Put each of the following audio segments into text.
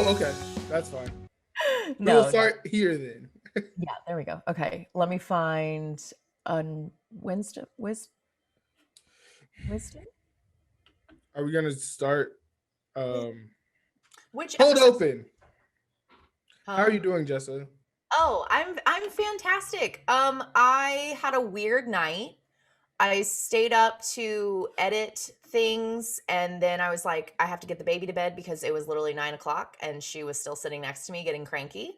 Oh, okay. That's fine. We'll No, no. start here then. Yeah, there we go. Okay, let me find Winston, Wisdom. Are we gonna start? Um, Which Hold episode? open. How are you doing, Jessa? Oh, I'm fantastic. I had a weird night. I stayed up to edit things, and then I was like, I have to get the baby to bed because it was literally 9 o'clock, and she was still sitting next to me getting cranky.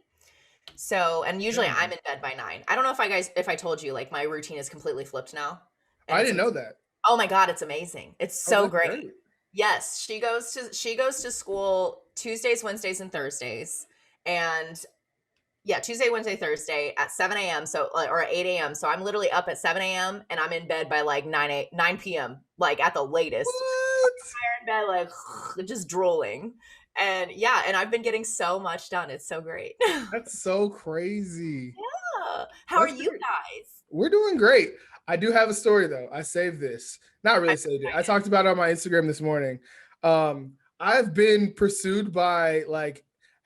So, and usually Yeah. I'm in bed by 9. I don't know if I told you, like my routine is completely flipped now. And I it's didn't know that. Oh my God, it's amazing. It's Oh, so that's great. Yes, she goes to school Tuesdays, Wednesdays, and Thursdays. And yeah, Tuesday, Wednesday, Thursday at 7 a.m. So or 8 a.m. So I'm literally up at 7 a.m. and I'm in bed by like 9 p.m. like at the latest. What? I'm in bed like just drooling. And yeah, and I've been getting so much done. It's so great. That's so crazy. Yeah. How That's are you great. guys? We're doing great. I do have a story though. I saved this. Not really saved it. I talked about it on my Instagram this morning. I've been pursued by like,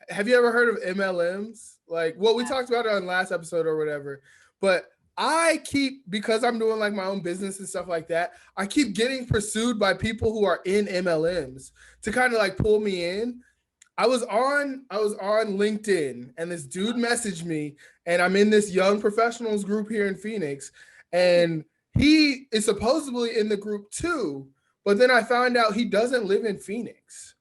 have you ever heard of MLMs? Like, well, we talked about it on last episode or whatever, but I keep, because I'm doing like my own business and stuff like that, I keep getting pursued by people who are in MLMs to kind of like pull me in. I was on LinkedIn and this dude messaged me, and I'm in this young professionals group here in Phoenix, and he is supposedly in the group too, but then I found out he doesn't live in Phoenix.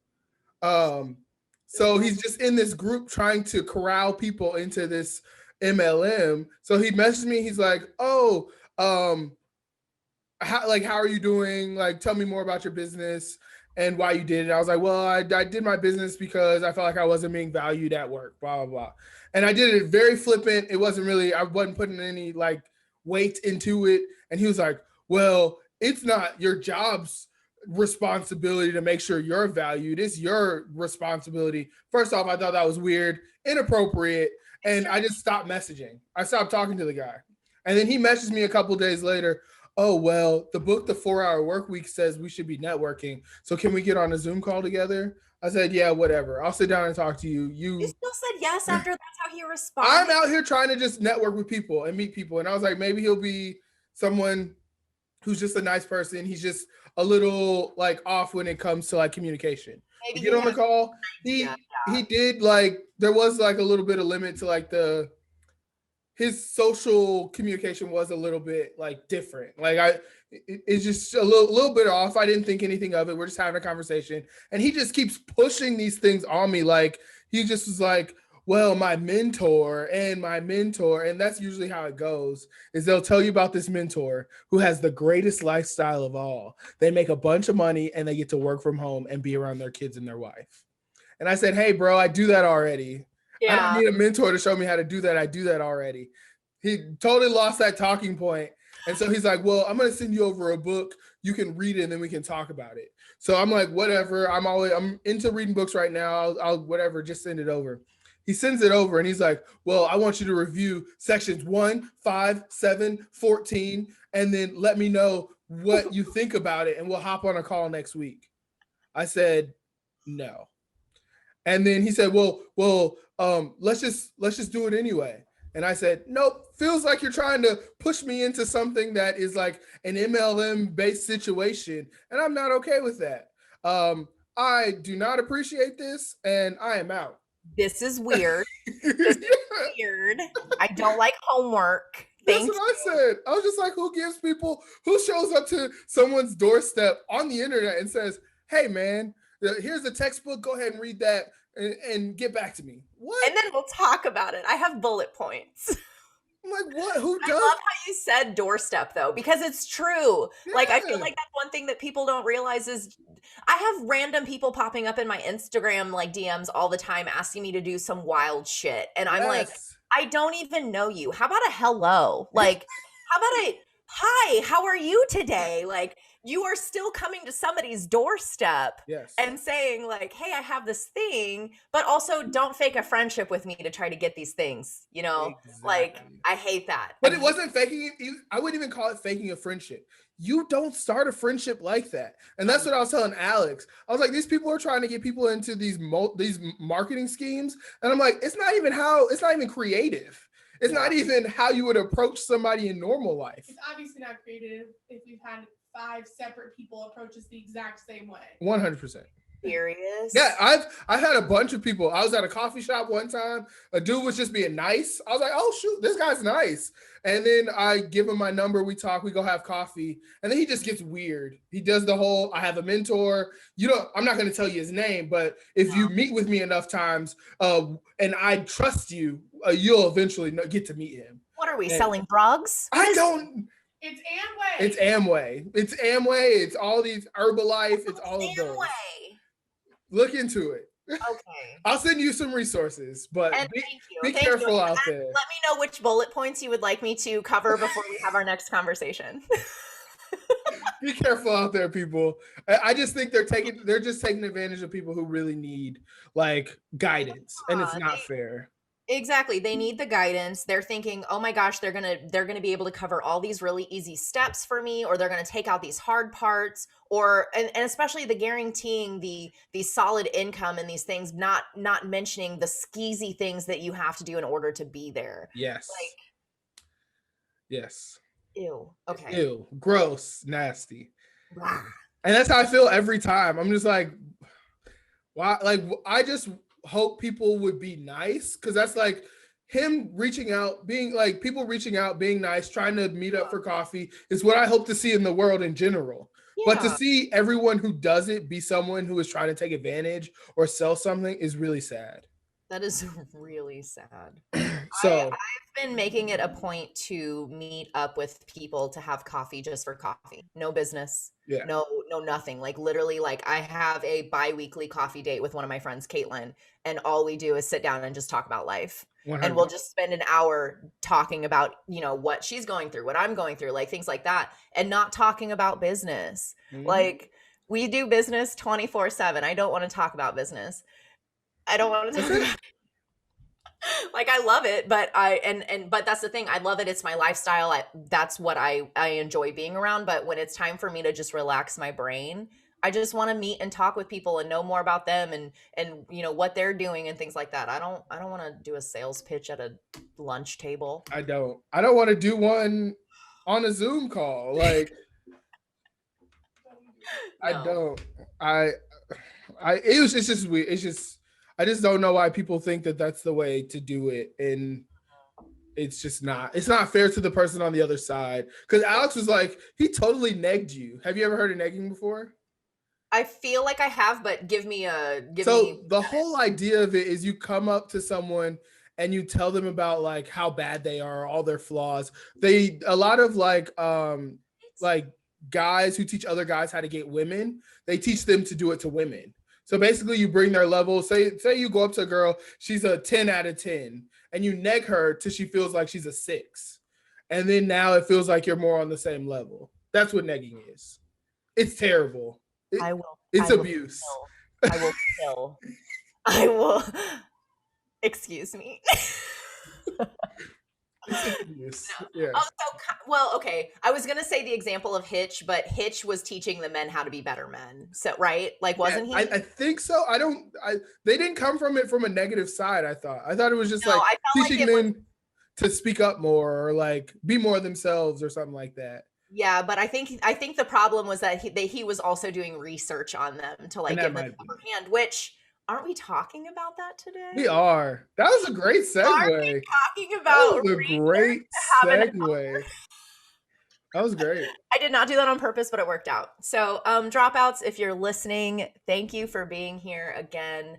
So he's just in this group trying to corral people into this MLM. So he messaged me, he's like, "Oh, how are you doing? Like, tell me more about your business and why you did it." I was like, "Well, I did my business because I felt like I wasn't being valued at work, blah, blah, blah." And I did it very flippant. It wasn't really, I wasn't putting any like weight into it. And he was like, "Well, it's not your job's responsibility to make sure you're valued. It's your responsibility." First off, I thought that was weird, inappropriate. And I just stopped messaging. I stopped talking to the guy. And then he messaged me a couple days later. "Oh, well, the book, The 4 Hour Work Week, says we should be networking. So can we get on a Zoom call together?" I said, "Yeah, whatever. I'll sit down and talk to you." You still said yes after that's how he responded. I'm out here trying to just network with people and meet people. And I was like, maybe he'll be someone who's just a nice person. He's just a little like off when it comes to like communication. Maybe get on the call. He did like, there was like a little bit of limit to like his social communication was a little bit like different. Like it's just a little bit off. I didn't think anything of it. We're just having a conversation, and he just keeps pushing these things on me. Like he just was like, "Well, my mentor," and that's usually how it goes. Is they'll tell you about this mentor who has the greatest lifestyle of all. They make a bunch of money and they get to work from home and be around their kids and their wife. And I said, "Hey, bro, I do that already. Yeah. I don't need a mentor to show me how to do that. I do that already." He totally lost that talking point. And so he's like, "Well, I'm going to send you over a book. You can read it and then we can talk about it." So I'm like, whatever. I'm into reading books right now. I'll whatever, just send it over. He sends it over and he's like, "Well, I want you to review sections 1, 5, 7, 14, and then let me know what you think about it. And we'll hop on a call next week." I said, "No." And then he said, well, let's just do it anyway." And I said, "Nope, feels like you're trying to push me into something that is like an MLM based situation. And I'm not okay with that. I do not appreciate this, and I am out." This is weird. This is weird. I don't like homework. That's what I said. I was just like, who shows up to someone's doorstep on the internet and says, "Hey man, here's a textbook, go ahead and read that and get back to me." What? And then we'll talk about it. I have bullet points. I'm like, what? Who does? I love how you said doorstep though, because it's true. Yeah. Like, I feel like that's one thing that people don't realize is I have random people popping up in my Instagram like DMs all the time asking me to do some wild shit. And I'm like, I don't even know you. How about a hello? Like, how about hi, how are you today? Like, you are still coming to somebody's doorstep and saying like, hey, I have this thing, but also don't fake a friendship with me to try to get these things, you know? Exactly. Like, I hate that. But it wasn't faking it. I wouldn't even call it faking a friendship. You don't start a friendship like that. And that's what I was telling Alex. I was like, these people are trying to get people into these marketing schemes. And I'm like, it's not even creative. It's not even how you would approach somebody in normal life. It's obviously not creative if you've had 5 separate people approach us the exact same way. 100%. Serious? Yeah, I've had a bunch of people. I was at a coffee shop one time. A dude was just being nice. I was like, oh shoot, this guy's nice. And then I give him my number. We talk. We go have coffee. And then he just gets weird. He does the whole, I have a mentor. I'm not going to tell you his name, but if you meet with me enough times and I trust you, you'll eventually get to meet him. What are we, selling drugs? I don't. It's Amway. It's Amway. It's Amway. It's all these Herbalife. It's all of those. Look into it. Okay. I'll send you some resources, but be Thank careful you. out there. Let me know which bullet points you would like me to cover before we have our next conversation. Be careful out there, people. I just think they're just taking advantage of people who really need like guidance, and it's not fair. Exactly. They need the guidance. They're thinking, oh my gosh, they're gonna be able to cover all these really easy steps for me, or they're gonna take out these hard parts, or and especially the guaranteeing the solid income and these things, not mentioning the skeezy things that you have to do in order to be there. Yes. Like, yes. Ew. Okay. Ew. Gross. Nasty. Blah. And that's how I feel every time. I'm just like, why? Like, I just hope people would be nice, because that's like him reaching out, being like people reaching out, being nice, trying to meet up for coffee is what I hope to see in the world in general. Yeah. But to see everyone who does it be someone who is trying to take advantage or sell something is really sad. That is really sad. So I've been making it a point to meet up with people to have coffee just for coffee. No business. Yeah. No nothing. Like literally, like I have a bi-weekly coffee date with one of my friends, Caitlin, and all we do is sit down and just talk about life. 100%. And we'll just spend an hour talking about, what she's going through, what I'm going through, like things like that, and not talking about business. Mm-hmm. Like we do business 24/7. I don't want to talk about business. I don't want to talk about like I love it, but but that's the thing. I love it. It's my lifestyle. That's what I enjoy being around. But when it's time for me to just relax my brain, I just want to meet and talk with people and know more about them and what they're doing and things like that. I don't want to do a sales pitch at a lunch table. I don't want to do one on a Zoom call. Like no. It's just weird. I just don't know why people think that that's the way to do it. And it's just not. It's not fair to the person on the other side. Because Alex was like, he totally negged you. Have you ever heard of negging before? I feel like I have, but give me. The whole idea of it is you come up to someone and you tell them about like how bad they are, all their flaws. A lot of like guys who teach other guys how to get women, they teach them to do it to women. So basically you bring their level, say you go up to a girl, she's a 10 out of 10, and you neg her till she feels like she's a 6. And then now it feels like you're more on the same level. That's what negging is. It's terrible. It's abuse. I will kill. I will. Excuse me. Yeah. Well, okay. I was gonna say the example of Hitch, but Hitch was teaching the men how to be better men. So, right? Like, wasn't he? I think so. They didn't come from it from a negative side. I thought it was just teaching them to speak up more or like be more themselves or something like that. Yeah, but I think the problem was that he was also doing research on them to like give them the upper hand, which. Aren't we talking about that today? We are. That was a great segue. Aren't we talking about that was a great segue. That was great. I did not do that on purpose, but it worked out. So dropouts, if you're listening, thank you for being here again.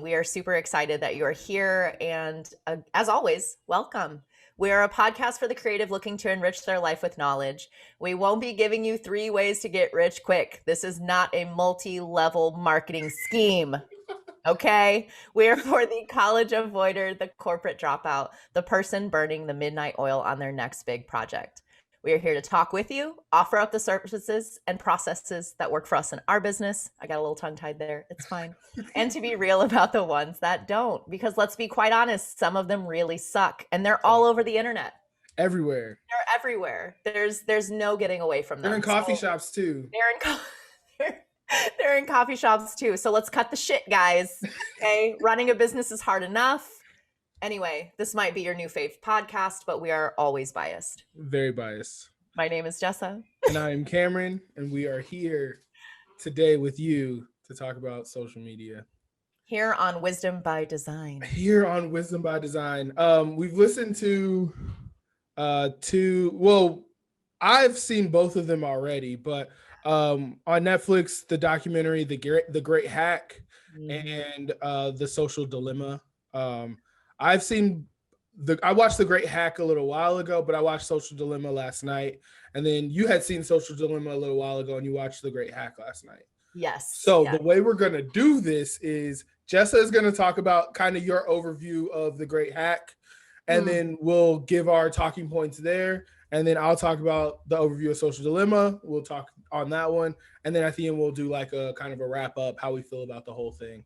We are super excited that you're here. And as always, welcome. We are a podcast for the creative looking to enrich their life with knowledge. We won't be giving you 3 ways to get rich quick. This is not a multi-level marketing scheme. Okay, we are for the college avoider, the corporate dropout, the person burning the midnight oil on their next big project. We are here to talk with you, offer up the services and processes that work for us in our business. I got a little tongue-tied there. It's fine. And to be real about the ones that don't, because let's be quite honest, some of them really suck, and they're all over the internet. Everywhere. They're everywhere. There's no getting away from them. They're in coffee shops too. They're in coffee shops too. So let's cut the shit, guys. Okay, running a business is hard enough. Anyway, this might be your new fave podcast, but we are always biased. Very biased. My name is Jessa. And I am Cameron, and we are here today with you to talk about social media. Here on Wisdom by Design. We've listened to I've seen both of them already, but on Netflix, the documentary The Great Hack and The Social Dilemma. I watched The Great Hack a little while ago, but I watched Social Dilemma last night. And then you had seen Social Dilemma a little while ago and you watched The Great Hack last night. Yes. So The way we're going to do this is Jessa is going to talk about kind of your overview of The Great Hack. And then we'll give our talking points there. And then I'll talk about the overview of Social Dilemma. We'll talk on that one. And then at the end, we'll do like a kind of a wrap up, how we feel about the whole thing.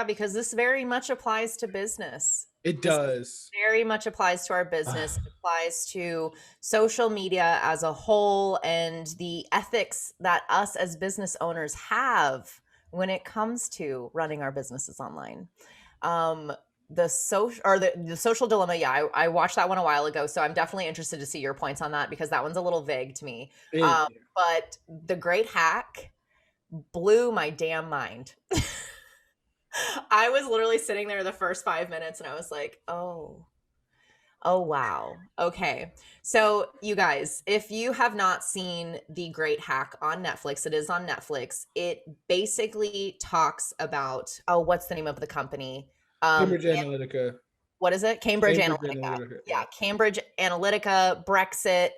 Because this very much applies to business. It does. Very much applies to our business. It applies to social media as a whole and the ethics that us as business owners have when it comes to running our businesses online. The social dilemma. Yeah, I watched that one a while ago, so I'm definitely interested to see your points on that because that one's a little vague to me. But The Great Hack blew my damn mind. I was literally sitting there the first 5 minutes and I was like, oh wow. Okay. So you guys, if you have not seen The Great Hack on Netflix, it is on Netflix. It basically talks about, what's the name of the company? Cambridge Analytica. What is it? Cambridge Analytica. Yeah. Cambridge Analytica, Brexit,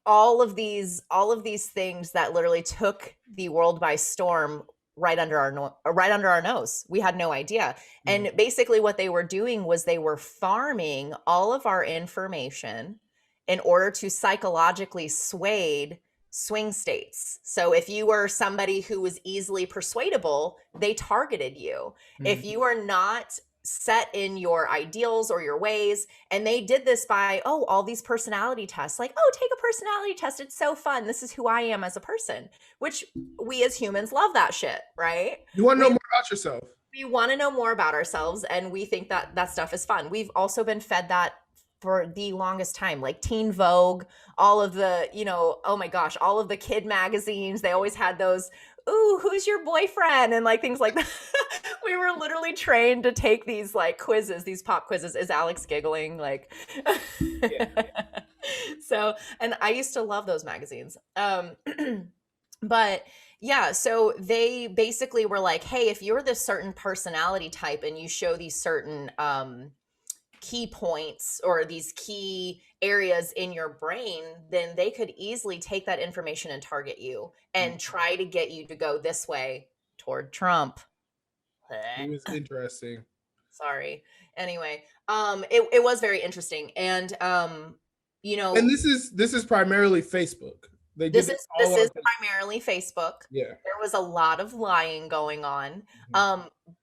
all of these things that literally took the world by storm right under our nose. We had no idea. And basically what they were doing was they were farming all of our information in order to psychologically swing states. So if you were somebody who was easily persuadable, they targeted you. If you are not set in your ideals or your ways, and they did this by all these personality tests, like take a personality test, it's so fun, this is who I am as a person, which we as humans love that shit, right? You want to know more about yourself. We want to know more about ourselves, and we think that stuff is fun. We've also been fed that for the longest time, like Teen Vogue, all of the, oh my gosh, all of the kid magazines, they always had those, ooh, who's your boyfriend? And like things like that. We were literally trained to take these like quizzes, these pop quizzes. Is Alex giggling? Like, So, and I used to love those magazines. But yeah, so they basically were like, hey, if you're this certain personality type and you show these certain, key points or these key areas in your brain, then they could easily take that information and target you and try to get you to go this way toward Trump. It was interesting. Sorry. Anyway, it was very interesting. And, and this is primarily Facebook. This is primarily Facebook. Yeah. There was a lot of lying going on.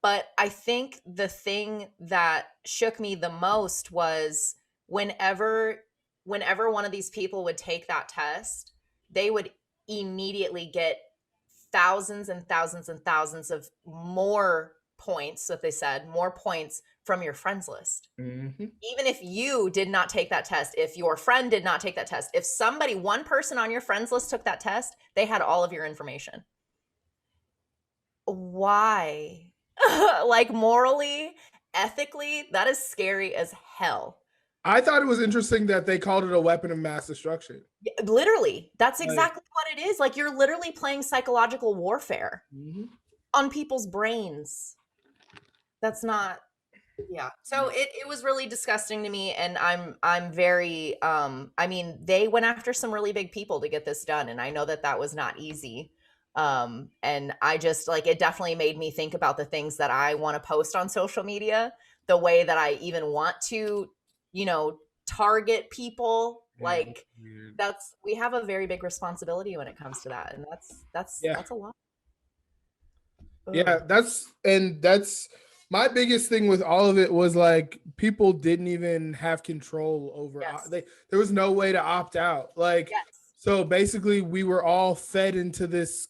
But I think the thing that shook me the most was whenever one of these people would take that test, they would immediately get thousands and thousands and thousands of more points, what they said, more points from your friends list. Even if you did not take that test, if your friend did not take that test, if one person on your friends list took that test, they had all of your information. Why? Like morally, ethically, that is scary as hell. I thought it was interesting that they called it a weapon of mass destruction. Literally, that's exactly what it is. Like you're literally playing psychological warfare on people's brains. That's not, yeah. So it was really disgusting to me, and I'm very they went after some really big people to get this done, and I know that was not easy. And I just it definitely made me think about the things that I want to post on social media, the way that I even want to, target people. Yeah, Like weird. we have a very big responsibility when it comes to that, and that's a lot. Yeah, Ugh. that's my biggest thing with all of it was like people didn't even have control over Yes. there was no way to opt out. Like Yes. so basically we were all fed into this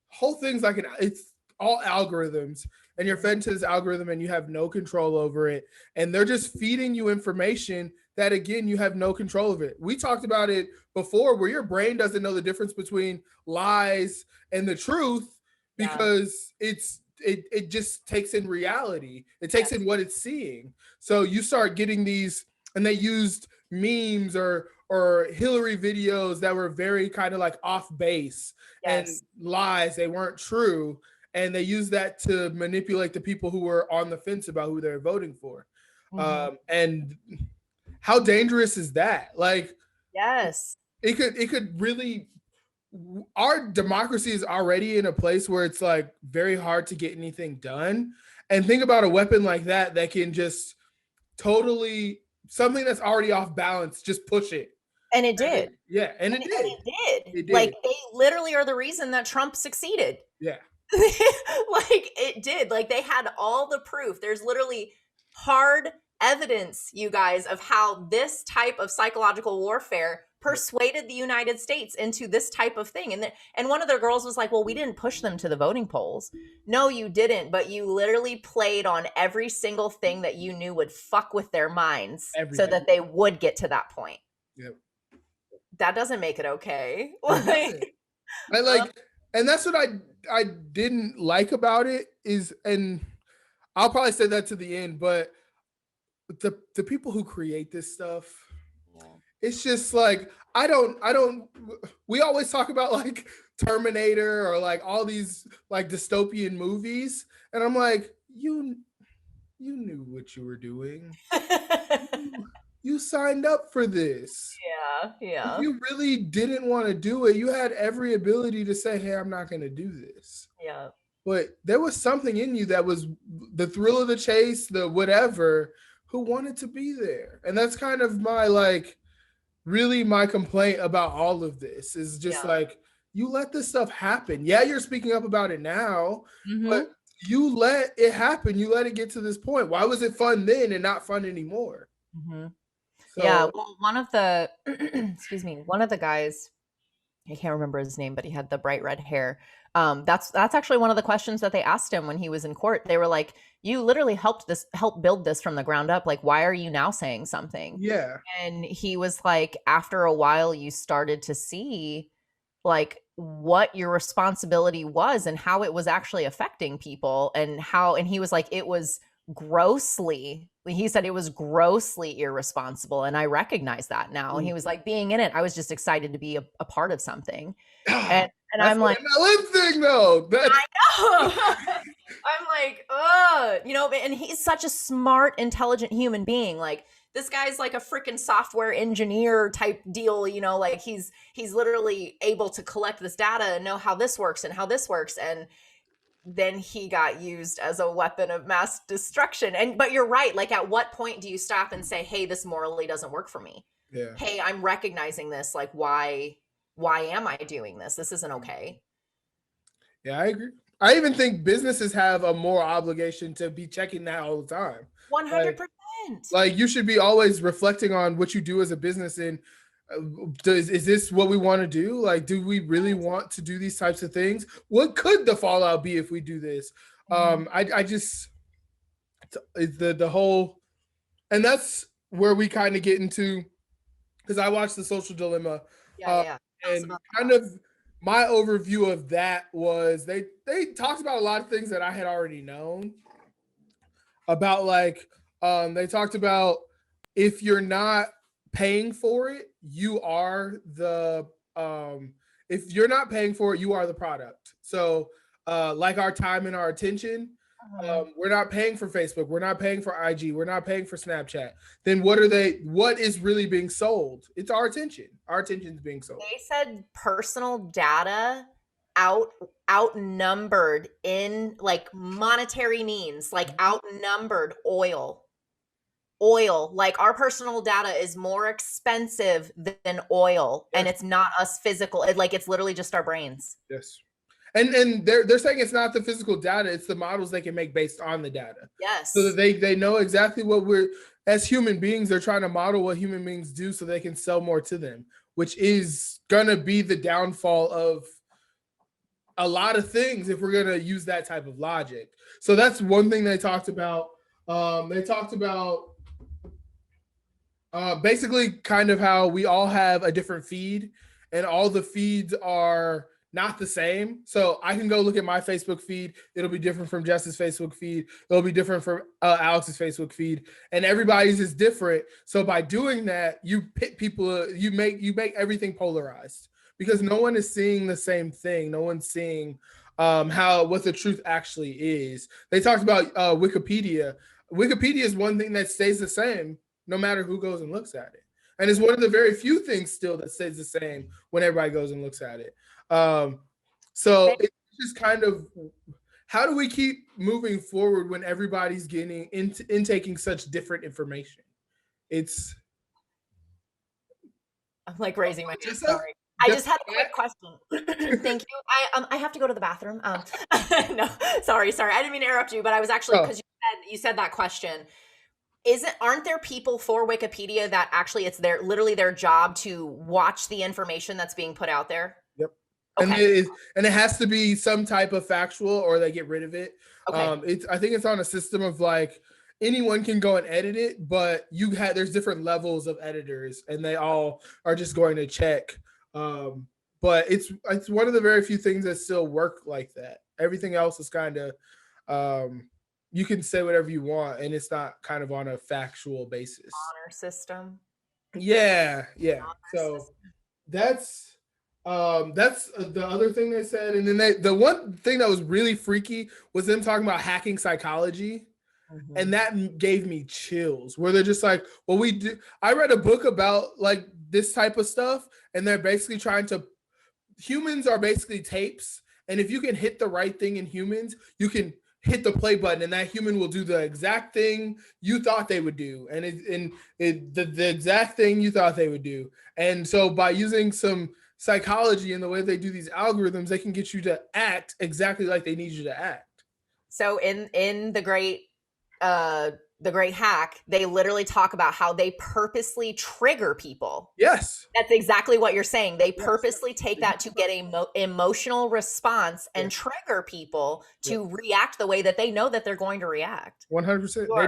whole thing's like it's all algorithms and you're fed into this algorithm and you have no control over it and they're just feeding you information that again you have no control of it. We talked about it before where your brain doesn't know the difference between lies and the truth because it just takes in reality. It takes in what it's seeing. So you start getting these, and they used memes or Hillary videos that were very kind of like off base and lies. They weren't true. And they used that to manipulate the people who were on the fence about who they're voting for. And how dangerous is that? Like, it could really, our democracy is already in a place where it's like very hard to get anything done. And think about a weapon like that that can just totally something that's already off balance, just push it. And it did. And it did. Like they literally are the reason that Trump succeeded. Yeah. Like it did. Like they had all the proof. There's literally hard evidence, you guys, of how this type of psychological warfare persuaded the United States into this type of thing. And one of the girls was like, well, we didn't push them to the voting polls. No, you didn't. But you literally played on every single thing that you knew would fuck with their minds so that they would get to that point. Yep. That doesn't make it okay. And that's what I didn't like about it is, and I'll probably say that to the end, but the people who create this stuff, it's just like I don't we always talk about like Terminator or like all these like dystopian movies, and I'm like, you knew what you were doing. You signed up for this. Yeah. If you really didn't want to do it, you had every ability to say, hey, I'm not going to do this. Yeah. But there was something in you that was the thrill of the chase, the whatever, who wanted to be there. And that's kind of my like really my complaint about all of this is just like, you let this stuff happen. Yeah, you're speaking up about it now, but you let it happen. You let it get to this point. Why was it fun then and not fun anymore? So, yeah, well, one of the one of the guys, I can't remember his name, but he had the bright red hair. That's actually one of the questions that they asked him when he was in court. They were like, you literally helped build this from the ground up. Like, why are you now saying something? Yeah. And he was like, after a while, you started to see like what your responsibility was and how it was actually affecting people and he was like, he said it was grossly irresponsible. And I recognize that now. And he was like, being in it, I was just excited to be a part of something. And I'm like, MLM thing though. I know. I'm like, and he's such a smart, intelligent human being. Like this guy's like a freaking software engineer type deal, like he's literally able to collect this data and know how this works and how this works. And then he got used as a weapon of mass destruction. But you're right. Like, at what point do you stop and say, hey, this morally doesn't work for me? Yeah. Hey, I'm recognizing this. Like, why am I doing this? This isn't okay. Yeah, I agree. I even think businesses have a more obligation to be checking that all the time. 100%. Like you should be always reflecting on what you do as a business and is this what we want to do? Like, do we really want to do these types of things? What could the fallout be if we do this? I just the whole, and that's where we kind of get into, because I watched The Social Dilemma, and kind of my overview of that was they talked about a lot of things that I had already known about. Like they talked about if you're not paying for it, you are the if you're not paying for it, you are the product. So like our time and our attention, we're not paying for Facebook, we're not paying for IG, we're not paying for Snapchat. Then what is really being sold? It's our attention. Our attention is being sold. They said personal data outnumbered in like monetary means, like outnumbered oil. oil. Like our personal data is more expensive than oil, and it's not us physical. It's literally just our brains. Yes. And they're saying it's not the physical data, it's the models they can make based on the data. Yes. So that they know exactly what we're, as human beings, they're trying to model what human beings do so they can sell more to them, which is gonna be the downfall of a lot of things if we're gonna use that type of logic. So that's one thing they talked about. They talked about basically kind of how we all have a different feed, and all the feeds are not the same. So I can go look at my Facebook feed. It'll be different from Jess's Facebook feed. It'll be different from Alex's Facebook feed, and everybody's is different. So by doing that, you pit people. You make everything polarized because no one is seeing the same thing. No one's seeing what the truth actually is. They talked about Wikipedia. Wikipedia is one thing that stays the same no matter who goes and looks at it. And it's one of the very few things still that stays the same when everybody goes and looks at it. So it's just kind of, how do we keep moving forward when everybody's getting intaking such different information? I'm like raising my hand. Sorry. I just had a quick question. Thank you. I have to go to the bathroom. No, sorry. I didn't mean to interrupt you, but I was actually, because you said that question. Aren't there people for Wikipedia that actually it's literally their job to watch the information that's being put out there? Yep. Okay. And it has to be some type of factual or they get rid of it. Okay. I think it's on a system of like anyone can go and edit it, but there's different levels of editors and they all are just going to check. But it's one of the very few things that still work like that. Everything else is kind of you can say whatever you want and it's not kind of on a factual basis. Honor system. Yeah. So that's the other thing they said. And then the one thing that was really freaky was them talking about hacking psychology. Mm-hmm. And that gave me chills where they're just like, well, I read a book about like this type of stuff and they're basically humans are basically tapes. And if you can hit the right thing in humans, you can hit the play button and that human will do the exact thing you thought they would do. And the exact thing you thought they would do. And so by using some psychology and the way they do these algorithms, they can get you to act exactly like they need you to act. So in the great hack, they literally talk about how they purposely trigger people. Yes. That's exactly what you're saying. They purposely take that to get an emotional response and trigger people to react the way that they know that they're going to react. 100%. Oh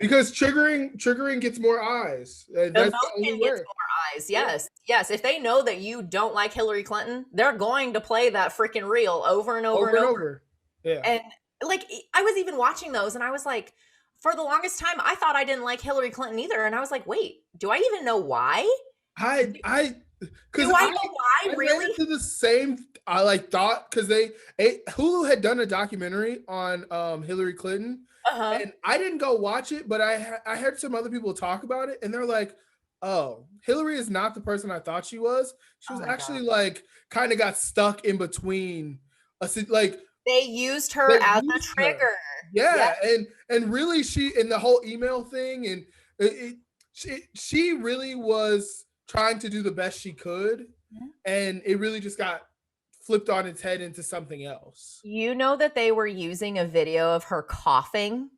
because triggering gets more eyes. That's the only way. Gets more eyes. Yes. Yes. If they know that you don't like Hillary Clinton, they're going to play that freaking reel over and over and over. Yeah. And like, I was even watching those and I was like, for the longest time, I thought I didn't like Hillary Clinton either. And I was like, wait, do I even know why? Do I know why? Really? To the same, thought, because Hulu had done a documentary on Hillary Clinton. Uh-huh. And I didn't go watch it, but I heard some other people talk about it. And they're like, oh, Hillary is not the person I thought she was. She was actually kind of got stuck in between. They used her as a trigger. Yeah. And really she, in the whole email thing, and she really was trying to do the best she could. And it really just got flipped on its head into something else. You know that they were using a video of her coughing?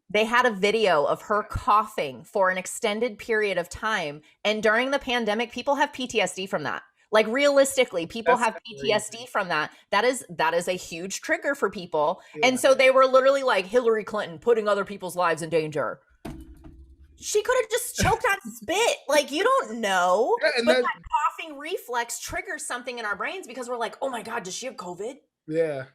They had a video of her coughing for an extended period of time. And during the pandemic, people have PTSD from that. Like realistically, people have PTSD from that. That is a huge trigger for people. Yeah. And so they were literally like, Hillary Clinton putting other people's lives in danger. She could have just choked on spit. Like, you don't know. Yeah, but that coughing reflex triggers something in our brains because we're like, oh my God, does she have COVID? Yeah.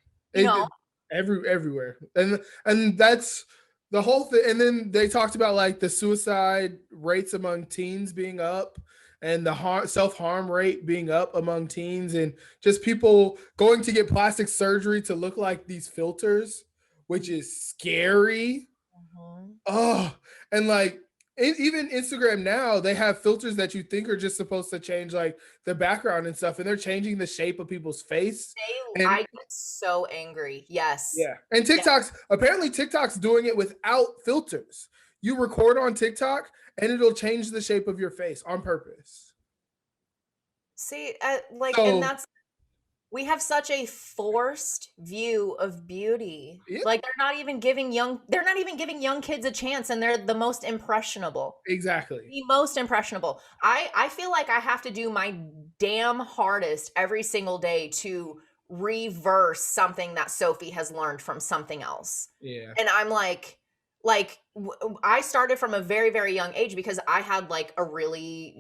Everywhere. And that's the whole thing. And then they talked about like the suicide rates among teens being up. And the self-harm rate being up among teens, and just people going to get plastic surgery to look like these filters, which is scary. Mm-hmm. Oh, and like even Instagram now, they have filters that you think are just supposed to change like the background and stuff, and they're changing the shape of people's face. I get so angry. Yes. Yeah. And apparently TikTok's doing it without filters. you record on TikTok and it'll change the shape of your face on purpose. See, and that's, we have such a forced view of beauty. Yeah. Like they're not even giving young kids a chance, and they're the most impressionable. Exactly. The most impressionable. I feel like I have to do my damn hardest every single day to reverse something that Sophie has learned from something else. Yeah. And I'm I started from a very, very young age because I had like a really,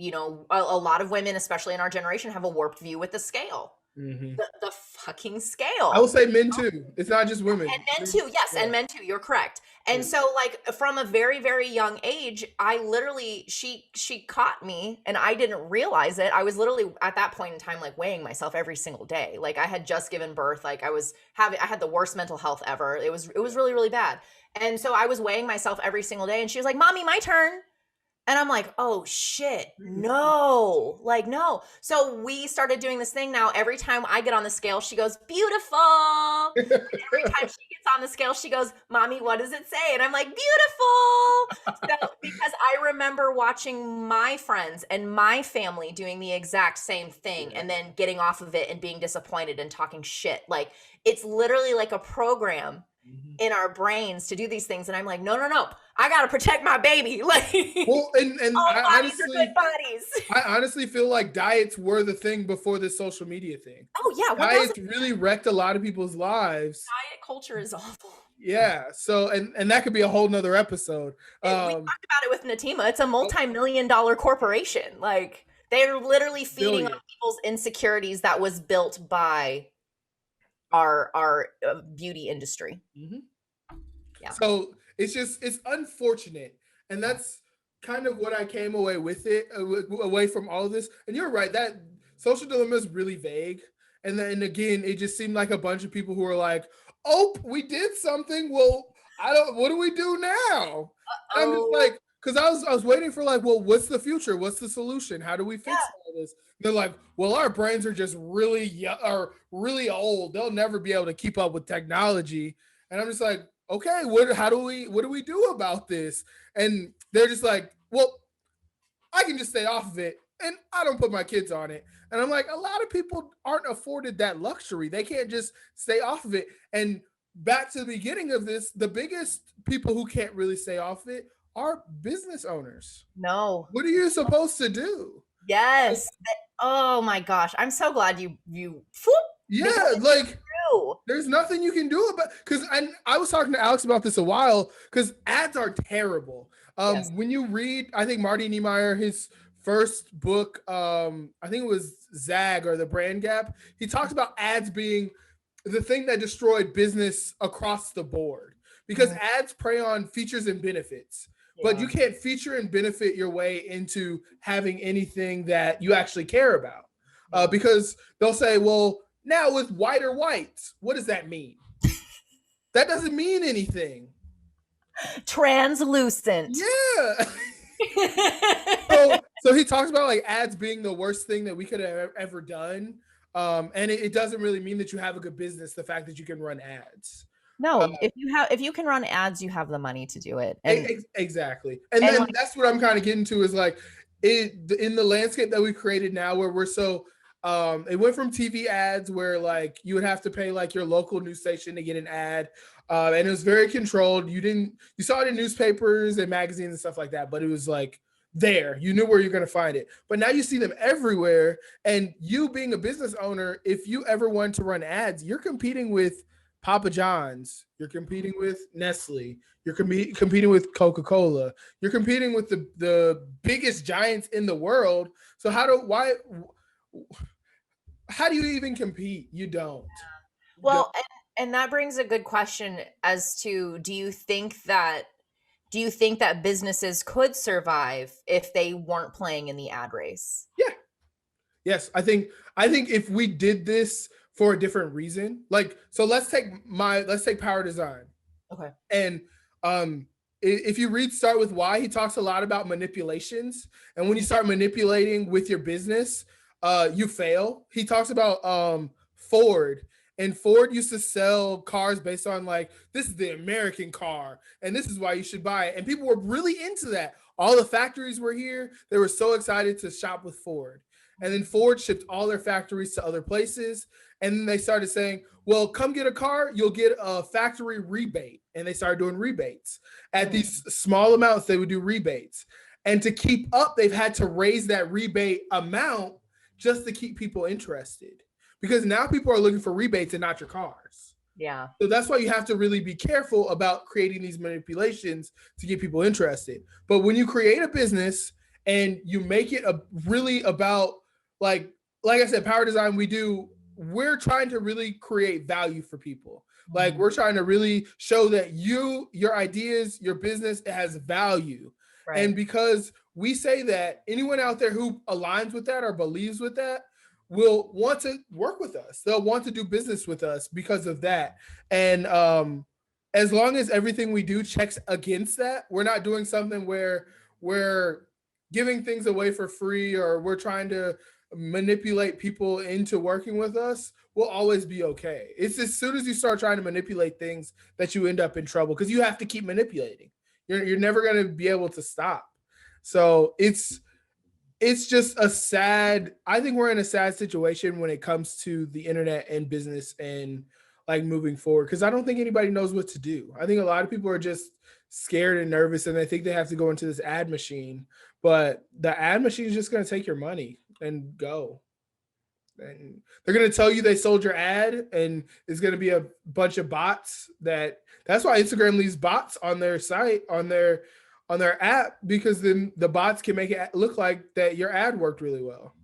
a lot of women, especially in our generation, have a warped view with the scale. Mm-hmm. The fucking scale. I will say men too. It's not just women. And men too, yes, and men too. You're correct. And so, like, from a very, very young age, I literally, she caught me, and I didn't realize it. I was literally at that point in time, like, weighing myself every single day. Like, I had just given birth. Like, I had the worst mental health ever. It was really, really bad. And so I was weighing myself every single day, and she was like, "Mommy, my turn." And I'm like, oh shit, no, like, no. So we started doing this thing now. Every time I get on the scale, she goes, "Beautiful." And every time she gets on the scale, she goes, "Mommy, what does it say?" And I'm like, "Beautiful." So, because I remember watching my friends and my family doing the exact same thing and then getting off of it and being disappointed and talking shit. Like, it's literally like a program in our brains to do these things, and I'm like, no, I gotta protect my baby. Like, well, and all I bodies honestly, are good bodies. I honestly feel like diets were the thing before this social media thing. Oh yeah, diets really wrecked a lot of people's lives. Diet culture is awful. Yeah, so and that could be a whole nother episode. We talked about it with Natima. It's a multi-million-dollar corporation. Like, they're literally feeding on people's insecurities that was built by our beauty industry. Mm-hmm. Yeah. So it's unfortunate, and that's kind of what I came away with away from all of this. And you're right, that social dilemma is really vague. And then again, it just seemed like a bunch of people who were like, "Oh, we did something. Well, what do we do now?" I'm just like, because I was waiting for like, well, what's the future? What's the solution? How do we fix all this? They're like, well, our brains are just really old. They'll never be able to keep up with technology. And I'm just like, okay, what do we do about this? And they're just like, well, I can just stay off of it, and I don't put my kids on it. And I'm like, a lot of people aren't afforded that luxury. They can't just stay off of it. And back to the beginning of this, the biggest people who can't really stay off of it are business owners. No. What are you supposed to do? Yes. Oh my gosh. I'm so glad you yeah, like there's nothing you can do about, because I was talking to Alex about this a while, because ads are terrible. When you read, I think Marty Niemeyer, his first book, I think it was Zag or The Brand Gap, he talks about ads being the thing that destroyed business across the board, because ads prey on features and benefits. But you can't feature and benefit your way into having anything that you actually care about. Because they'll say, well, now with whiter whites, what does that mean? That doesn't mean anything. Translucent. Yeah. so he talks about like ads being the worst thing that we could have ever done. And it doesn't really mean that you have a good business, the fact that you can run ads. No, if you can run ads, you have the money to do it. And, exactly. And then like, that's what I'm kind of getting to is like in the landscape that we created now, where we're so it went from TV ads where like you would have to pay like your local news station to get an ad. And it was very controlled. You saw it in newspapers and magazines and stuff like that, but it was like there, you knew where you're going to find it. But now you see them everywhere. And you being a business owner, if you ever want to run ads, you're competing with Papa John's, you're competing with Nestle, you're competing with Coca-Cola, you're competing with the biggest giants in the world. So how do you even compete? You don't. Well, and that brings a good question as to, do you think that businesses could survive if they weren't playing in the ad race? Yeah. Yes, I think if we did this for a different reason, like, so let's take Power Design. Okay. And if you read Start With Why, he talks a lot about manipulations. And when you start manipulating with your business, you fail. He talks about Ford And Ford used to sell cars based on like, this is the American car and this is why you should buy it. And people were really into that. All the factories were here. They were so excited to shop with Ford. And then Ford shipped all their factories to other places. And then they started saying, well, come get a car, you'll get a factory rebate. And they started doing rebates. At these small amounts, they would do rebates. And to keep up, they've had to raise that rebate amount just to keep people interested. Because now people are looking for rebates and not your cars. Yeah. So that's why you have to really be careful about creating these manipulations to get people interested. But when you create a business and you make it really about, like I said, Power Design, we're trying to really create value for people. Like we're trying to really show that your ideas, your business, it has value. Right. And because we say that, anyone out there who aligns with that or believes with that will want to work with us. They'll want to do business with us because of that. And as long as everything we do checks against that, we're not doing something where we're giving things away for free or we're trying to manipulate people into working with us, we'll always be okay. It's as soon as you start trying to manipulate things that you end up in trouble, because you have to keep manipulating. You're never going to be able to stop. So it's just I think we're in a sad situation when it comes to the internet and business and like moving forward, because I don't think anybody knows what to do. I think a lot of people are just scared and nervous and they think they have to go into this ad machine, but the ad machine is just going to take your money and go. And they're going to tell you they sold your ad and it's going to be a bunch of bots. That's why Instagram leaves bots on their site, on their app, because then the bots can make it look like that your ad worked really well.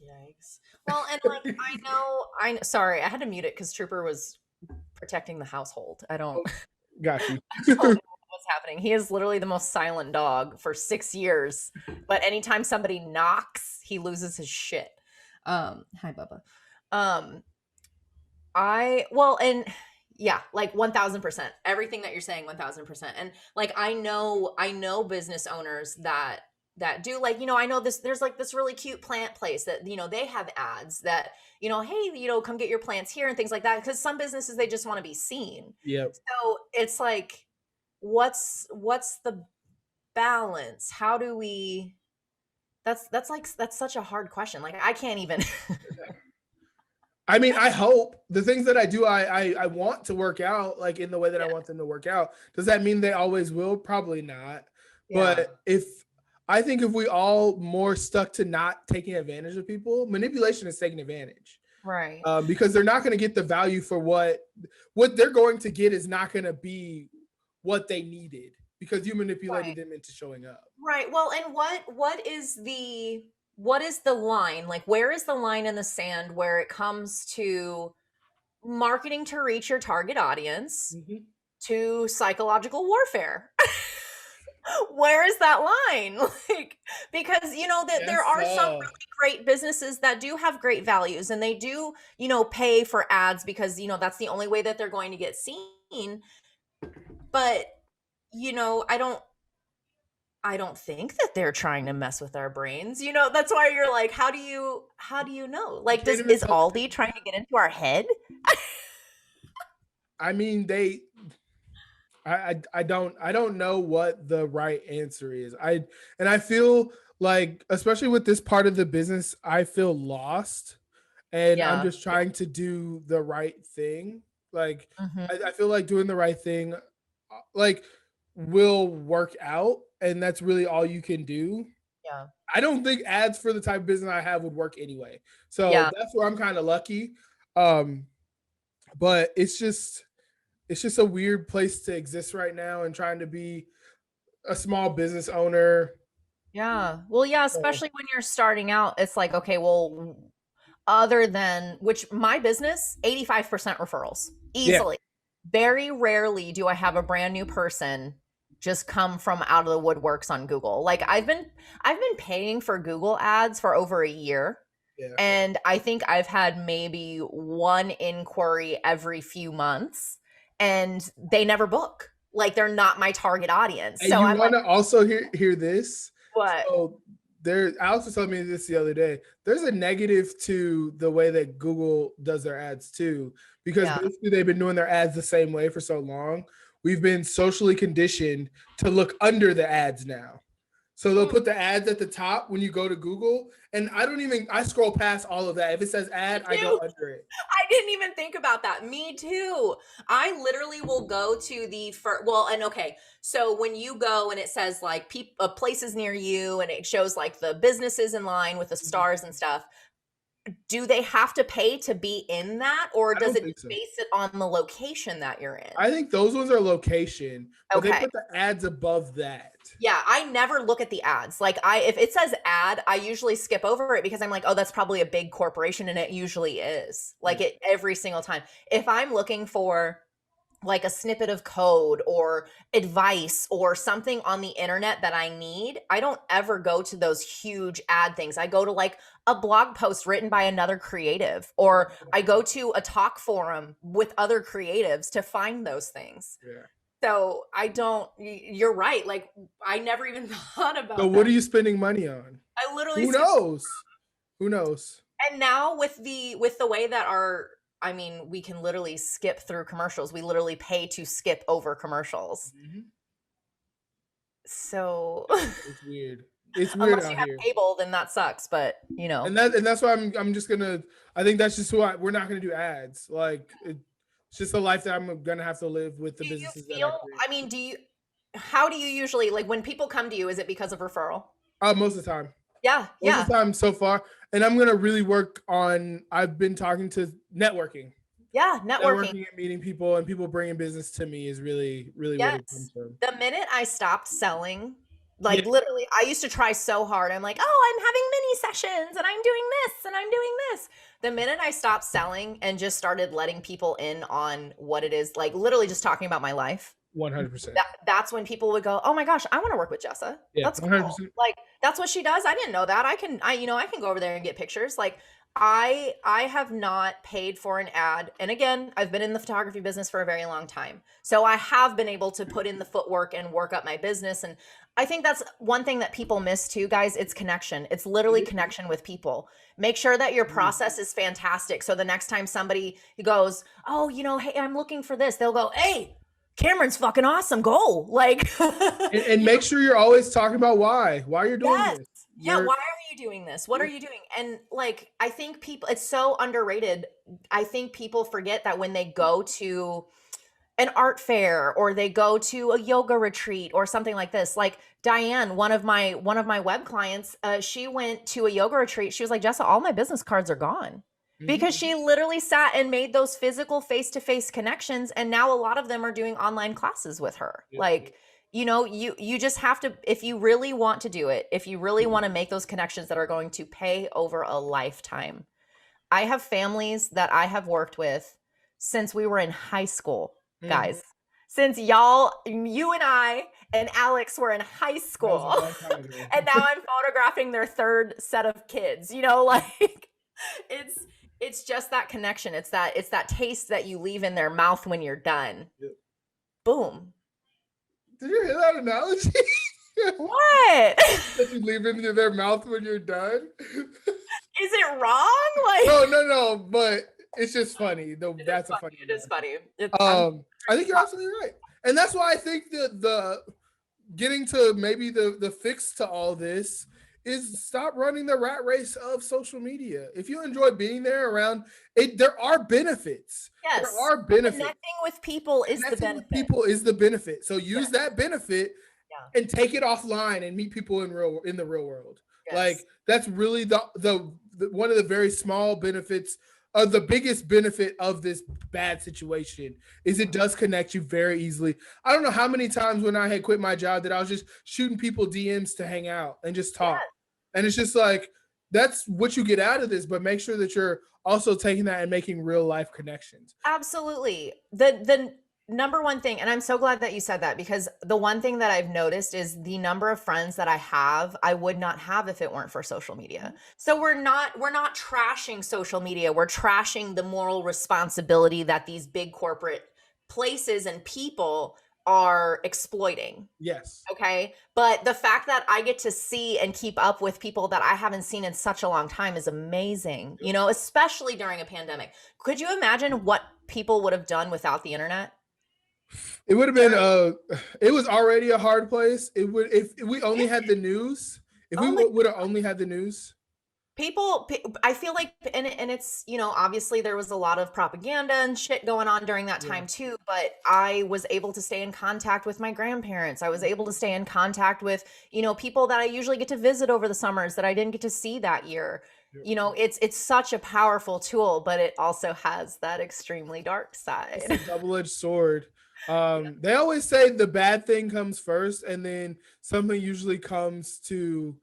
Yikes. Well, and like I know, sorry, I had to mute it because Trooper was protecting the household. I don't got you. I don't know what's happening. He is literally the most silent dog for 6 years, but anytime somebody knocks, he loses his shit. Hi Bubba. And yeah, like 1000%. Everything that you're saying, 1000%. And like I know business owners that do, like, I know there's like this really cute plant place that, they have ads that, hey, come get your plants here and things like that. Because some businesses, they just want to be seen. Yeah. So it's like, what's the balance? How do we, that's such a hard question. Like I can't even. I mean, I hope the things that I do, I want to work out like in the way that I want them to work out. Does that mean they always will? Probably not. Yeah. But I think if we all more stuck to not taking advantage of people, manipulation is taking advantage. Right. Because they're not going to get the value for what they're going to get is not going to be what they needed because you manipulated them into showing up. Right. Well, and what is the line? Like, where is the line in the sand where it comes to marketing to reach your target audience to psychological warfare? Where is that line? Like, because, there are some really great businesses that do have great values and they do, pay for ads because, that's the only way that they're going to get seen. But, I don't think that they're trying to mess with our brains. That's why you're like, how do you know? Like, is Aldi trying to get into our head? I mean, I don't know what the right answer is. I feel like, especially with this part of the business, I feel lost and I'm just trying to do the right thing. Like, I feel like doing the right thing, like, will work out. And that's really all you can do. Yeah. I don't think ads for the type of business I have would work anyway. So that's where I'm kind of lucky. But it's just a weird place to exist right now and trying to be a small business owner. Yeah. Well, yeah, especially when you're starting out, it's like, okay, well, other than which my business, 85% referrals easily. Yeah. Very rarely do I have a brand new person just come from out of the woodworks on Google. Like I've been paying for Google ads for over a year. Yeah. And I think I've had maybe one inquiry every few months and they never book. Like they're not my target audience. And so you want to also hear this? What? So Alex was telling me this the other day. There's a negative to the way that Google does their ads too, because basically they've been doing their ads the same way for so long. We've been socially conditioned to look under the ads now. So they'll put the ads at the top when you go to Google, and I scroll past all of that. If it says ad, I go under it. I didn't even think about that. Me too. I literally will go to the so when you go and it says like places near you, and it shows like the businesses in line with the stars and stuff, do they have to pay to be in that, or does it base it on the location that you're in? I think those ones are location, but they put the ads above that. Yeah, I never look at the ads. Like if it says ad, I usually skip over it because I'm like, oh, that's probably a big corporation, and it usually is. Like it every single time. If I'm looking for like a snippet of code or advice or something on the internet that I need, I don't ever go to those huge ad things. I go to like a blog post written by another creative, or I go to a talk forum with other creatives to find those things. Yeah. So you're right. Like I never even thought about that. So what are you spending money on? I literally, Who knows? And now with the way that we can literally skip through commercials. We literally pay to skip over commercials. Mm-hmm. So it's weird. It's weird. Unless you have cable, then that sucks. But and that's why I'm just gonna. I think that's just we're not gonna do ads. Like it's just a life that I'm gonna have to live with the businesses. How do you usually, like, when people come to you? Is it because of referral? Most of the time. Yeah. Most of the time so far. And I'm gonna really work on. I've been talking to networking. Yeah, networking and meeting people, and people bringing business to me is really, really what it comes from. The minute I stopped selling, literally, I used to try so hard. I'm like, oh, I'm having mini sessions, and I'm doing this, and I'm doing this. The minute I stopped selling and just started letting people in on what it is, like literally just talking about my life. 100%. That's when people would go, oh my gosh, I want to work with Jessa. Yeah, that's cool. 100%. Like that's what she does. I didn't know that. I can go over there and get pictures. Like I have not paid for an ad. And again, I've been in the photography business for a very long time. So I have been able to put in the footwork and work up my business. And I think that's one thing that people miss too, guys. It's connection. It's literally connection with people. Make sure that your process is fantastic. So the next time somebody goes, oh, hey, I'm looking for this, they'll go, hey, Cameron's fucking awesome. Go. Like, and make sure you're always talking about why you're doing this. Yeah. Why are you doing this? What are you doing? And like, I think it's so underrated. I think people forget that when they go to an art fair or they go to a yoga retreat or something like this, like Diane, one of my web clients, she went to a yoga retreat. She was like, Jessa, all my business cards are gone. Because she literally sat and made those physical face-to-face connections. And now a lot of them are doing online classes with her. Yeah. Like, you just have to, if you really want to do it, if you really want to make those connections that are going to pay over a lifetime. I have families that I have worked with since we were in high school, guys. Since you and I and Alex were in high school. And now I'm photographing their third set of kids, like it's just that connection. It's that taste that you leave in their mouth when you're done. Yep. Boom. Did you hear that analogy? What? That you leave into their mouth when you're done? Is it wrong? Like no, but it's just funny. That's funny. It is funny. I think you're absolutely right. And that's why I think the getting to maybe the fix to all this is stop running the rat race of social media. If you enjoy being there around it, there are benefits. Yes. There are benefits. Connecting with people is the benefit. People is the benefit. So use that benefit and take it offline and meet people in the real world. Yes. Like that's really the one of the very small benefits. The biggest benefit of this bad situation is it does connect you very easily. I don't know how many times when I had quit my job that I was just shooting people DMs to hang out and just talk. Yeah. And it's just like, that's what you get out of this, but make sure that you're also taking that and making real life connections. Absolutely. The number one thing, and I'm so glad that you said that, because the one thing that I've noticed is the number of friends that I have, I would not have if it weren't for social media. So we're not trashing social media. We're trashing the moral responsibility that these big corporate places and people are exploiting. Yes. Okay. But the fact that I get to see and keep up with people that I haven't seen in such a long time is amazing, you know, especially during a pandemic. Could you imagine what people would have done without the internet? It would have been it was already a hard place. It would if we only had the news. If we would have only had the news. I feel like, and it's, you know, obviously there was a lot of propaganda and shit going on during that time too, but I was able to stay in contact with my grandparents. I was able to stay in contact with, you know, people that I usually get to visit over the summers that I didn't get to see that year. You know, it's such a powerful tool, but it also has that extremely dark side. It's a double-edged sword. They always say the bad thing comes first, and then something usually comes to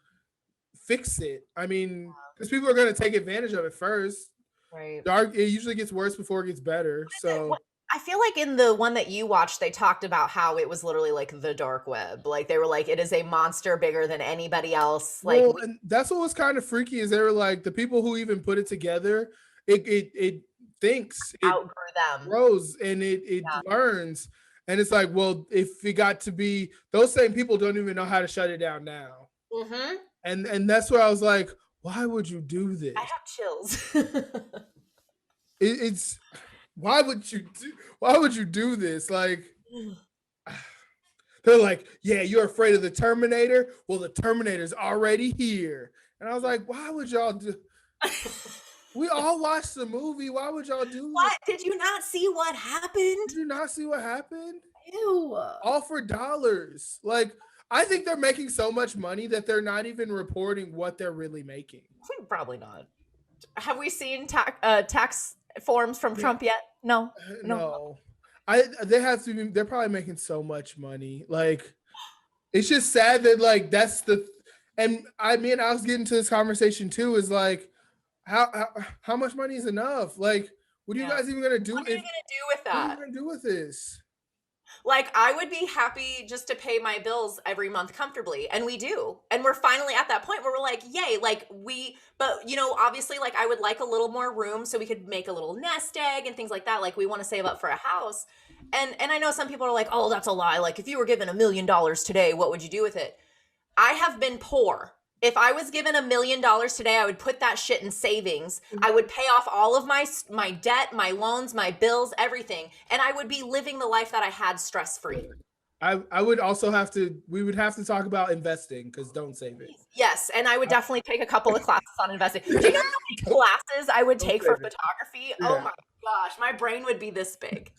fix it. I mean, because people are going to take advantage of it first. Right. It usually gets worse before it gets better. So I feel like in the one that you watched, they talked about how it was literally like the dark web. Like they were like, it is a monster bigger than anybody else. Like, well, and that's what was kind of freaky is they were like the people who even put it together. It thinks it outgrew them, grows, and it learns. And it's like, well, if it got to be those same people don't even know how to shut it down now. Mm-hmm. And that's where I was like, why would you do this? I have chills. It's why would you do this? Like they're like, yeah, you're afraid of the Terminator. Well, the Terminator's already here. And I was like, why would y'all do? We all watched the movie. Why would y'all do what? Did you not see what happened? Did you not see what happened? Ew. All for dollars. Like, I think they're making so much money that they're not even reporting what they're really making. Probably not. Have we seen tax forms from Trump yet? No. They have to be. They're probably making so much money. Like, it's just sad that like that's the. And I was getting to this conversation too. Is like, how much money is enough? Like, what are you guys even gonna do? What are you gonna do with that? What are you gonna do with this? Like, I would be happy just to pay my bills every month comfortably. And we do. And we're finally at that point where we're like, yay, but you know, obviously, like I would like a little more room so we could make a little nest egg and things like that. Like we want to save up for a house. And I know some people are like, oh, that's a lie. Like if you were given $1 million today, what would you do with it? I have been poor. If I was given $1 million today, I would put that shit in savings. I would pay off all of my debt, my loans, my bills, everything. And I would be living the life that I had stress-free. I would also we would have to talk about investing because don't save it. Yes. And I would definitely take a couple of classes on investing. Do you know how many classes I would take for photography? Yeah. Oh my gosh. My brain would be this big.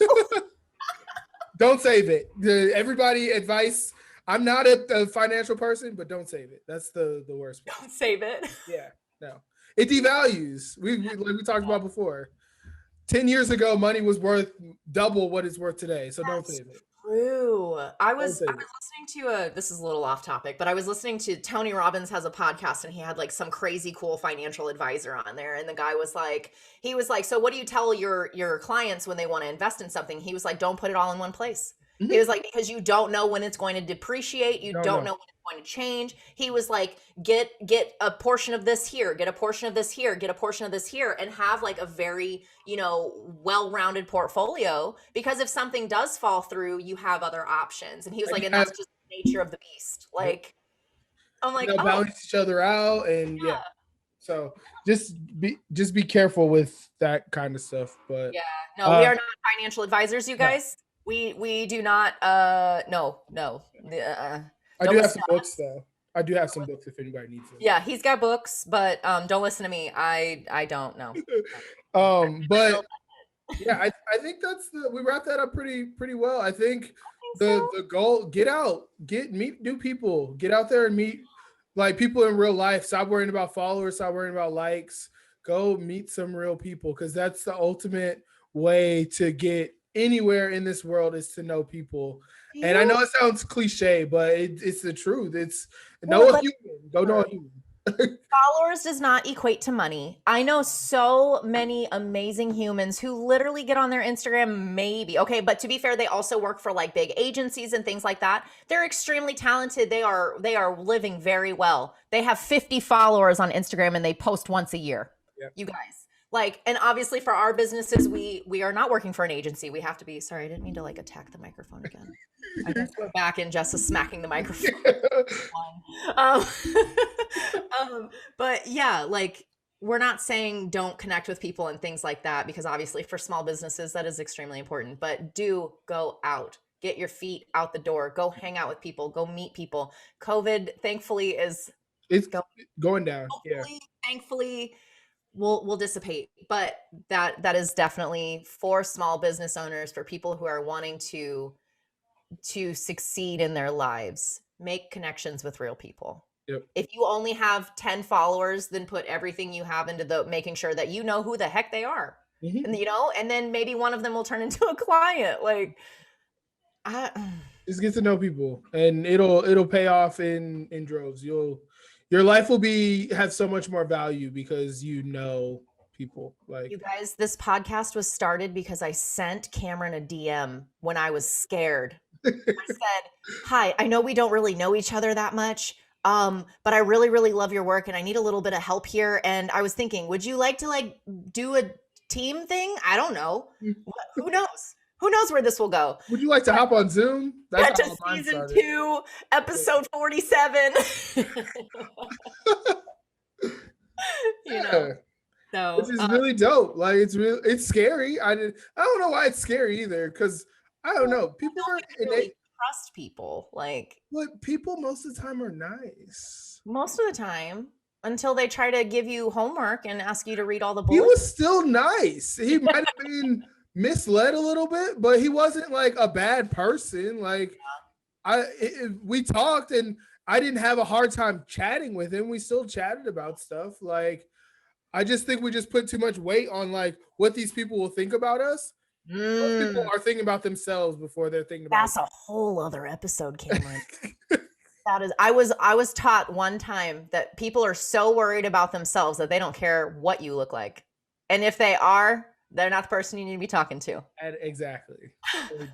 Don't save it. Everybody advice. I'm not a financial person, but don't save it. That's the worst part. Don't save it. Yeah, no. It devalues. We like we talked about before. 10 years ago, money was worth double what it's worth today. So don't save it. True. I was listening to this is a little off topic, but I was listening to Tony Robbins has a podcast and he had like some crazy cool financial advisor on there. And the guy was like, so what do you tell your clients when they want to invest in something? He was like, don't put it all in one place. Mm-hmm. He was like, because you don't know when it's going to depreciate. You don't know when it's going to change. He was like, get a portion of this here, get a portion of this here, get a portion of this here, and have like a very, well-rounded portfolio. Because if something does fall through, you have other options. And he was like, and that's just the nature of the beast. Like, I'm like, balance each other out, and yeah. So just be careful with that kind of stuff. But yeah, no, we are not financial advisors, you guys. We do not. No. I do have some books though. I do have some books if anybody needs them. Yeah, he's got books, but don't listen to me. I don't know. But yeah, I think we wrapped that up pretty well. I think the goal: meet new people, get out there and meet like people in real life. Stop worrying about followers. Stop worrying about likes. Go meet some real people because that's the ultimate way to get anywhere in this world is to know people. Yeah. And I know it sounds cliche, but it's the truth. It's know a human. Go know a human. Followers does not equate to money. I know so many amazing humans who literally get on their Instagram maybe. Okay, but to be fair, they also work for like big agencies and things like that. They're extremely talented. They are living very well. They have 50 followers on Instagram and they post once a year. Yep. You guys. Like, and obviously for our businesses, we are not working for an agency. We have to be, sorry, I didn't mean to like attack the microphone again. I guess we're back in Jessa smacking the microphone. um, but yeah, like we're not saying don't connect with people and things like that, because obviously for small businesses that is extremely important, but do go out, get your feet out the door, go hang out with people, go meet people. COVID thankfully is going down. Yeah. Thankfully will dissipate, but that is definitely for small business owners, for people who are wanting to succeed in their lives. Make connections with real people. Yep. If you only have 10 followers, then put everything you have into the making sure that you know who the heck they are. Mm-hmm. And and then maybe one of them will turn into a client. Like just get to know people, and it'll pay off in droves. Your life will have so much more value because you know people. Like, you guys, this podcast was started because I sent Cameron a DM when I was scared. I said, "Hi, I know we don't really know each other that much, but I really, really love your work and I need a little bit of help here. And I was thinking, would you like to do a team thing? I don't know. Who knows? Who knows where this will go? Would you like to hop on Zoom?" That's to season 2, episode 47. So which is really dope. Like, it's scary. I don't know why it's scary either, because I don't know. People really trust people. But people most of the time are nice. Most of the time. Until they try to give you homework and ask you to read all the bullets. He was still nice. He might have been misled a little bit, but he wasn't like a bad person. Like, we talked and I didn't have a hard time chatting with him. We still chatted about stuff. Like, I just think we just put too much weight on like what these people will think about us. Most people are thinking about themselves before they're thinking about That's a whole other episode, Cameron. That is, I was taught one time that people are so worried about themselves that they don't care what you look like. And if they are, they're not the person you need to be talking to. Exactly.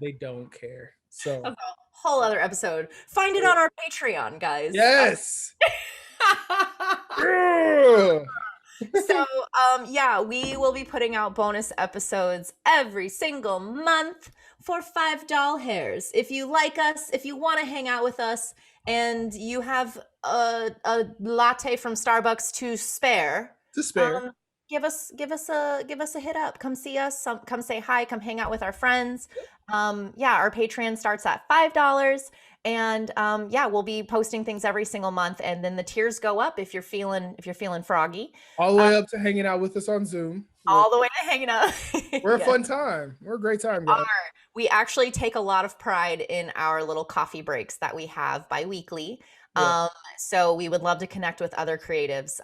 They don't care. So that's a whole other episode. Find it on our Patreon, guys. Yes. So we will be putting out bonus episodes every single month for $5. If you like us, if you want to hang out with us, and you have a latte from Starbucks to spare, give us a hit up. Come see us. Come say hi. Come hang out with our friends. Our Patreon starts at $5, and we'll be posting things every single month, and then the tiers go up if you're feeling froggy. All the way up to hanging out with us on Zoom. All the way to hanging out. We're a fun time. We're a great time, guys. We actually take a lot of pride in our little coffee breaks that we have bi-weekly. Yeah. So we would love to connect with other creatives.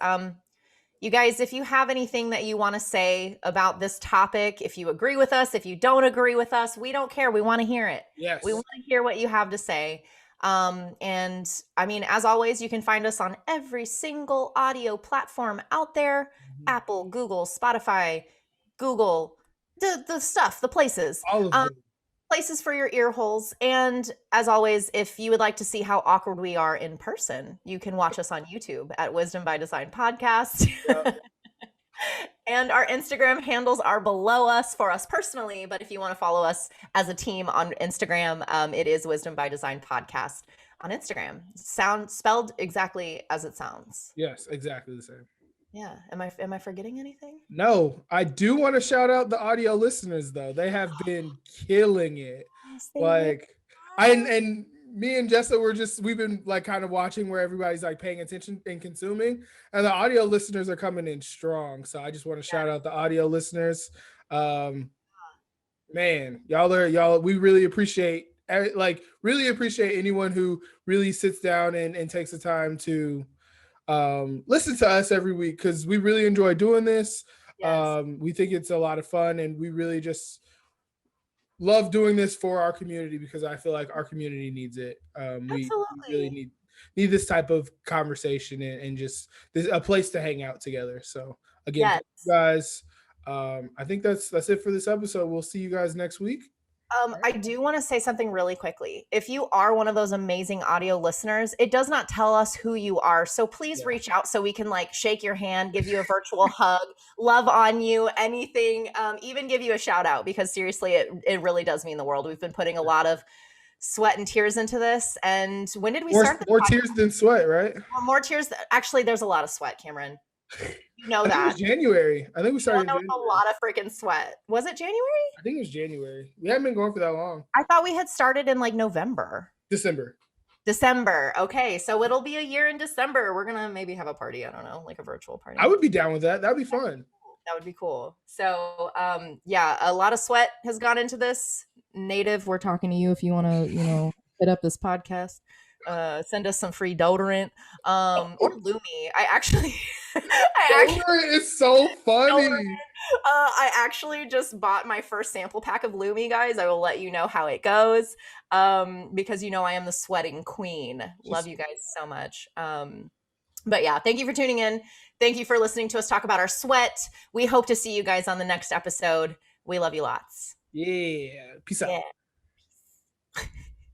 You guys, if you have anything that you want to say about this topic, if you agree with us, if you don't agree with us, we don't care. We want to hear it. Yes. We want to hear what you have to say. And I mean, as always, you can find us on every single audio platform out there. Mm-hmm. Apple, Google, Spotify, Google, the stuff, the places. All of them. Places for your ear holes. And as always, if you would like to see how awkward we are in person, you can watch us on YouTube at Wisdom by Design Podcast. Yep. And our Instagram handles are below us for us personally, but if you want to follow us as a team on Instagram, it is Wisdom by Design Podcast on Instagram. Spelled exactly as it sounds. Yes, exactly the same. Yeah. Am I forgetting anything? No, I do want to shout out the audio listeners though. They have been killing it. Yes, and me and Jessa we've been like kind of watching where everybody's like paying attention and consuming, and the audio listeners are coming in strong. So I just want to shout out the audio listeners. Man, y'all, we really appreciate anyone who really sits down and takes the time to listen to us every week, because we really enjoy doing this. Yes. We think it's a lot of fun, and we really just love doing this for our community, because I feel like our community needs it. We really need this type of conversation and just a place to hang out together. So again, guys, I think that's it for this episode. We'll see you guys next week. I do want to say something really quickly. If you are one of those amazing audio listeners, it does not tell us who you are. So please reach out so we can like shake your hand, give you a virtual hug, love on you, anything, even give you a shout out, because seriously, it really does mean the world. We've been putting a lot of sweat and tears into this. And when did we More, start? more tears than sweat, right? Well, more tears. Actually, there's a lot of sweat, Cameron. You know I think it that. was January. I think we started. There was a lot of freaking sweat. Was it January? I think it was January. We haven't been going for that long. I thought we had started in like November. December. Okay, so it'll be a year in December. We're gonna maybe have a party. I don't know, like a virtual party. I would be down with that. That'd be fun. That would be cool. So, yeah, a lot of sweat has gone into this. Native, we're talking to you if you want to, hit up this podcast. Send us some free deodorant. Or Lumi. It's so funny. I actually just bought my first sample pack of Lumi, guys. I will let you know how it goes. Because I am the sweating queen. Love you guys so much. But yeah, thank you for tuning in. Thank you for listening to us talk about our sweat. We hope to see you guys on the next episode. We love you lots. Yeah. Peace out.